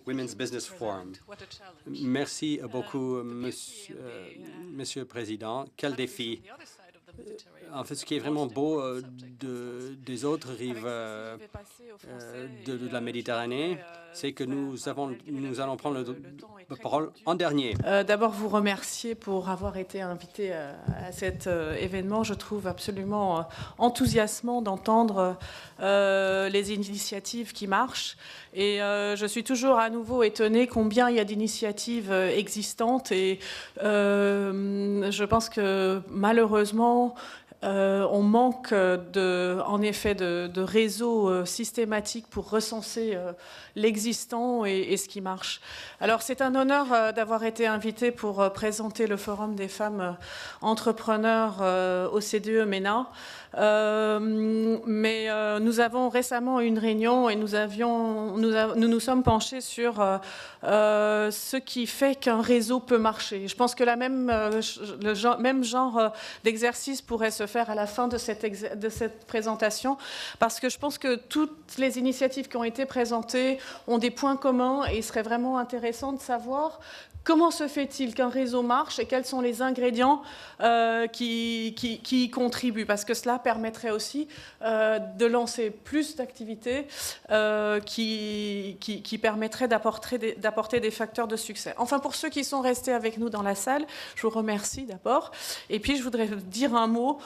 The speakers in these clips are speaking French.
Women's Business Forum. Merci beaucoup, Monsieur le Président. Quel défi! En fait, ce qui est vraiment beau des autres rives de la Méditerranée, c'est que nous allons prendre la parole en dernier. D'abord, vous remercier pour avoir été invité à cet événement. Je trouve absolument enthousiasmant d'entendre les initiatives qui marchent. Et je suis toujours à nouveau étonnée combien il y a d'initiatives existantes. Et je pense que malheureusement, on manque en effet de réseaux systématiques pour recenser l'existant et ce qui marche. Alors c'est un honneur d'avoir été invité pour présenter le Forum des femmes entrepreneurs OCDE MENA. Mais nous avons récemment eu une réunion et nous sommes penchés sur ce qui fait qu'un réseau peut marcher. Je pense que le même genre d'exercice pourrait se faire à la fin de cette présentation, parce que je pense que toutes les initiatives qui ont été présentées ont des points communs et il serait vraiment intéressant de savoir comment se fait-il qu'un réseau marche et quels sont les ingrédients qui y contribuent, parce que cela permettrait aussi de lancer plus d'activités qui permettraient d'apporter des facteurs de succès. Enfin, pour ceux qui sont restés avec nous dans la salle, je vous remercie d'abord. Et puis, je voudrais dire un mot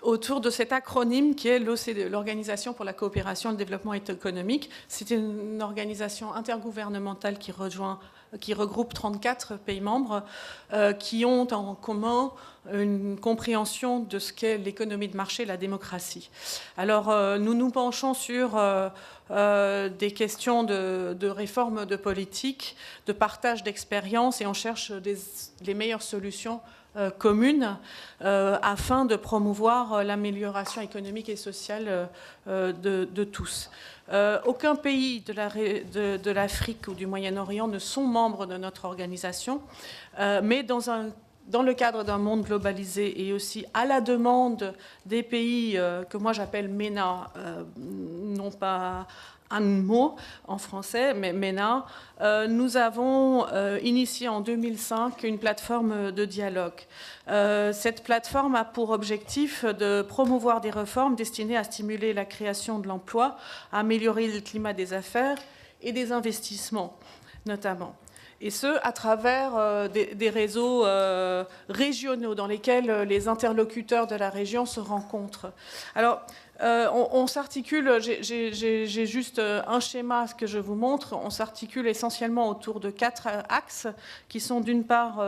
autour de cet acronyme qui est l'OCDE, l'Organisation pour la coopération et le développement économique. C'est une organisation intergouvernementale qui regroupe 34 pays membres qui ont en commun une compréhension de ce qu'est l'économie de marché et la démocratie. Alors, nous nous penchons sur des questions de réforme de politique, de partage d'expériences, et on cherche les meilleures solutions communes afin de promouvoir l'amélioration économique et sociale de tous. Aucun pays de l'Afrique ou du Moyen-Orient ne sont membres de notre organisation, mais dans le cadre d'un monde globalisé et aussi à la demande des pays que moi j'appelle MENA, non pas un mot en français, mais MENA, nous avons initié en 2005 une plateforme de dialogue. Cette plateforme a pour objectif de promouvoir des réformes destinées à stimuler la création de l'emploi, à améliorer le climat des affaires et des investissements, notamment. Et ce, à travers des réseaux régionaux dans lesquels les interlocuteurs de la région se rencontrent. Alors, on s'articule, j'ai juste un schéma que je vous montre, on s'articule essentiellement autour de 4 axes qui sont d'une part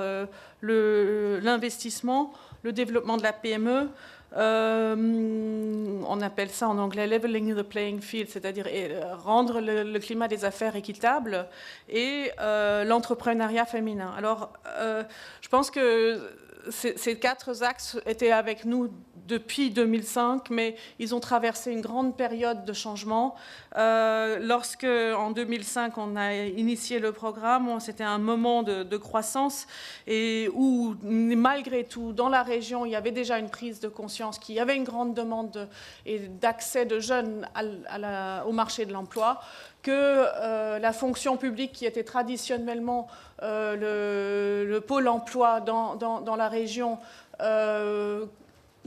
l'investissement, le développement de la PME, on appelle ça en anglais leveling the playing field, c'est-à-dire rendre le climat des affaires équitable, et l'entrepreneuriat féminin. Alors, je pense que ces 4 axes étaient avec nous depuis 2005, mais ils ont traversé une grande période de changement. Lorsque, en 2005, on a initié le programme, c'était un moment de croissance et où, malgré tout, dans la région, il y avait déjà une prise de conscience qu'il y avait une grande demande d'accès de jeunes au marché de l'emploi, que la fonction publique qui était traditionnellement le pôle emploi dans la région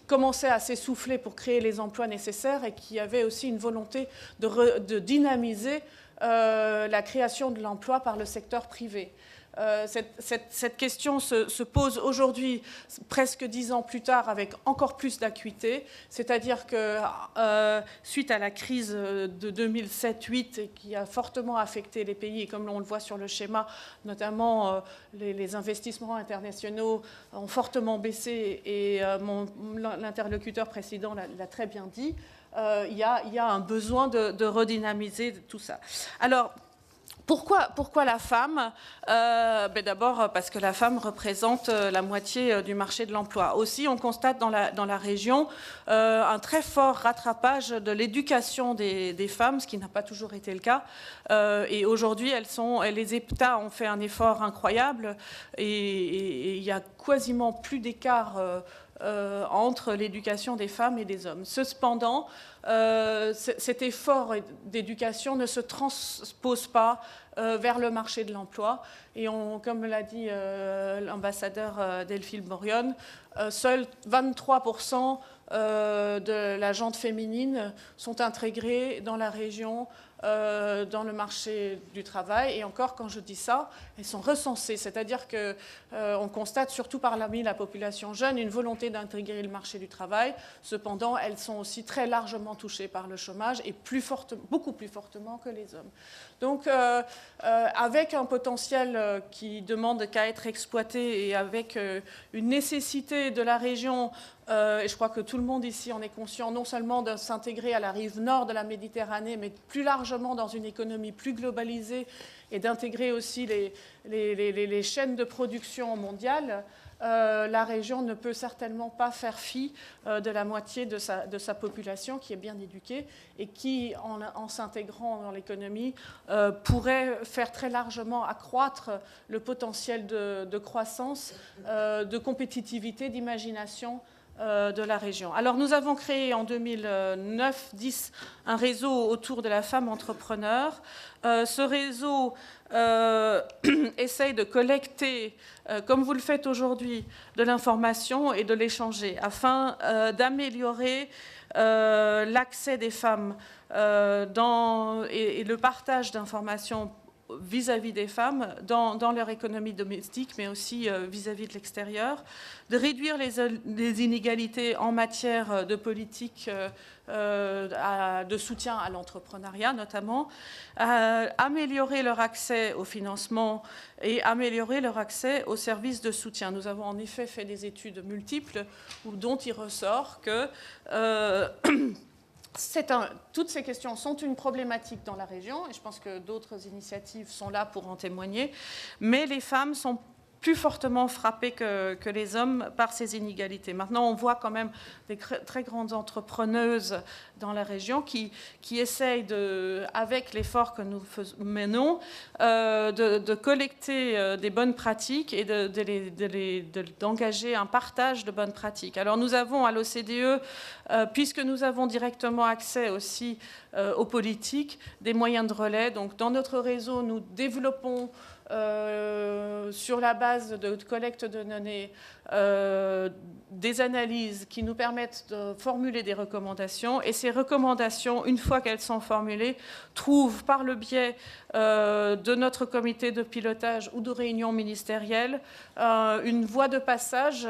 commençait à s'essouffler pour créer les emplois nécessaires et qu'il y avait aussi une volonté de dynamiser la création de l'emploi par le secteur privé. Cette question se pose aujourd'hui, presque 10 ans plus tard, avec encore plus d'acuité. C'est-à-dire que suite à la crise de 2007-2008, qui a fortement affecté les pays, et comme on le voit sur le schéma, notamment les investissements internationaux ont fortement baissé, et l'interlocuteur précédent l'a très bien dit, il y a un besoin de redynamiser tout ça. Alors, pourquoi la femme? D'abord parce que la femme représente la moitié du marché de l'emploi. Aussi, on constate dans la région un très fort rattrapage de l'éducation des femmes, ce qui n'a pas toujours été le cas. Et aujourd'hui, les États ont fait un effort incroyable et il y a quasiment plus d'écart entre l'éducation des femmes et des hommes. Cependant, cet effort d'éducation ne se transpose pas vers le marché de l'emploi. Et comme l'a dit l'ambassadeur Delphine Borion, seuls 23% de la gente féminine sont intégrées dans la région, dans le marché du travail. Et encore, quand je dis ça, elles sont recensées. C'est-à-dire qu'on constate, surtout parmi la population jeune, une volonté d'intégrer le marché du travail. Cependant, elles sont aussi très largement touchées par le chômage et beaucoup plus fortement que les hommes. Donc, avec un potentiel qui demande qu'à être exploité et avec une nécessité de la région, et je crois que tout le monde ici en est conscient, non seulement de s'intégrer à la rive nord de la Méditerranée, mais plus largement dans une économie plus globalisée et d'intégrer aussi les chaînes de production mondiales, la région ne peut certainement pas faire fi de la moitié de sa population qui est bien éduquée et qui, en s'intégrant dans l'économie, pourrait faire très largement accroître le potentiel de croissance, de compétitivité, d'imagination de la région. Alors nous avons créé en 2009-10 un réseau autour de la femme entrepreneur. Ce réseau essaye de collecter, comme vous le faites aujourd'hui, de l'information et de l'échanger afin d'améliorer l'accès des femmes et le partage d'informations vis-à-vis des femmes dans leur économie domestique, mais aussi vis-à-vis de l'extérieur, de réduire les inégalités en matière de politique de soutien à l'entrepreneuriat notamment, améliorer leur accès au financement et améliorer leur accès aux services de soutien. Nous avons en effet fait des études multiples dont il ressort que toutes ces questions sont une problématique dans la région, et je pense que d'autres initiatives sont là pour en témoigner, mais les femmes sont plus fortement frappées que les hommes par ces inégalités. Maintenant, on voit quand même des très grandes entrepreneuses dans la région qui essayent, avec l'effort que nous menons, de collecter des bonnes pratiques et d'engager un partage de bonnes pratiques. Alors nous avons à l'OCDE, puisque nous avons directement accès aussi aux politiques, des moyens de relais. Donc dans notre réseau, nous développons sur la base de collecte de données des analyses qui nous permettent de formuler des recommandations, et ces recommandations, une fois qu'elles sont formulées, trouvent par le biais de notre comité de pilotage ou de réunion ministérielle une voie de passage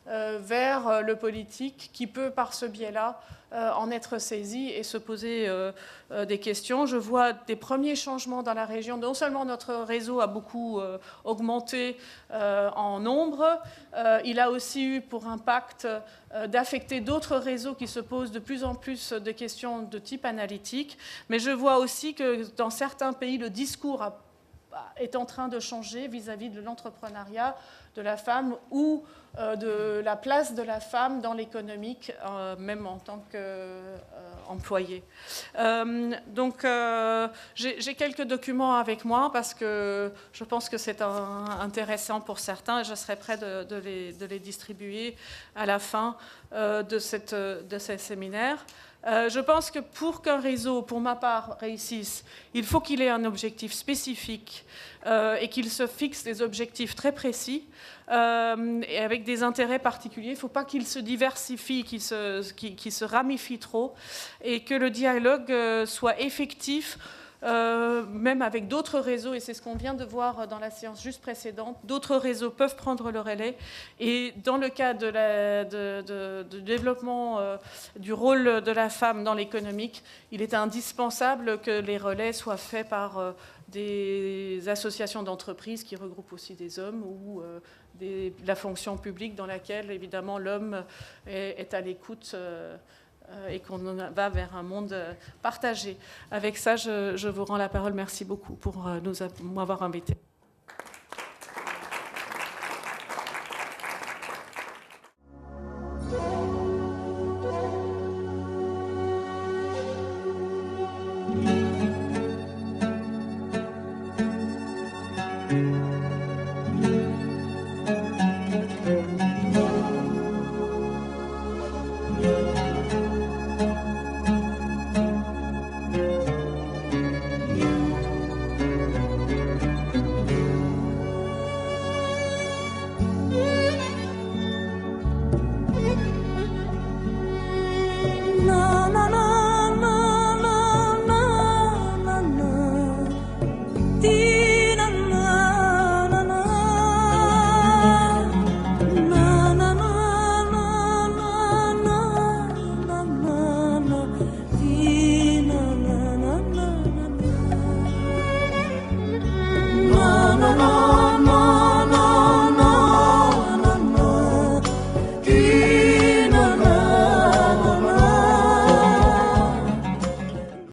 vers le politique qui peut par ce biais-là en être saisi et se poser des questions. Je vois des premiers changements dans la région. Non seulement notre réseau a beaucoup augmenté en nombre, il a aussi eu pour impact d'affecter d'autres réseaux qui se posent de plus en plus de questions de type analytique. Mais je vois aussi que dans certains pays, le discours est en train de changer vis-à-vis de l'entrepreneuriat de la femme ou de la place de la femme dans l'économique, même en tant qu'employée. Donc, j'ai quelques documents avec moi parce que je pense que c'est intéressant pour certains et je serai prêt de les distribuer à la fin de ces séminaires. Je pense que pour qu'un réseau, pour ma part, réussisse, il faut qu'il ait un objectif spécifique et qu'il se fixe des objectifs très précis et avec des intérêts particuliers. Il ne faut pas qu'il se diversifie, qu'il se ramifie trop et que le dialogue soit effectif même avec d'autres réseaux, et c'est ce qu'on vient de voir dans la séance juste précédente, d'autres réseaux peuvent prendre le relais. Et dans le cas du développement du rôle de la femme dans l'économique, il est indispensable que les relais soient faits par des associations d'entreprises qui regroupent aussi des hommes ou la fonction publique dans laquelle, évidemment, l'homme est à l'écoute et qu'on va vers un monde partagé. Avec ça, je vous rends la parole. Merci beaucoup pour m'avoir invité.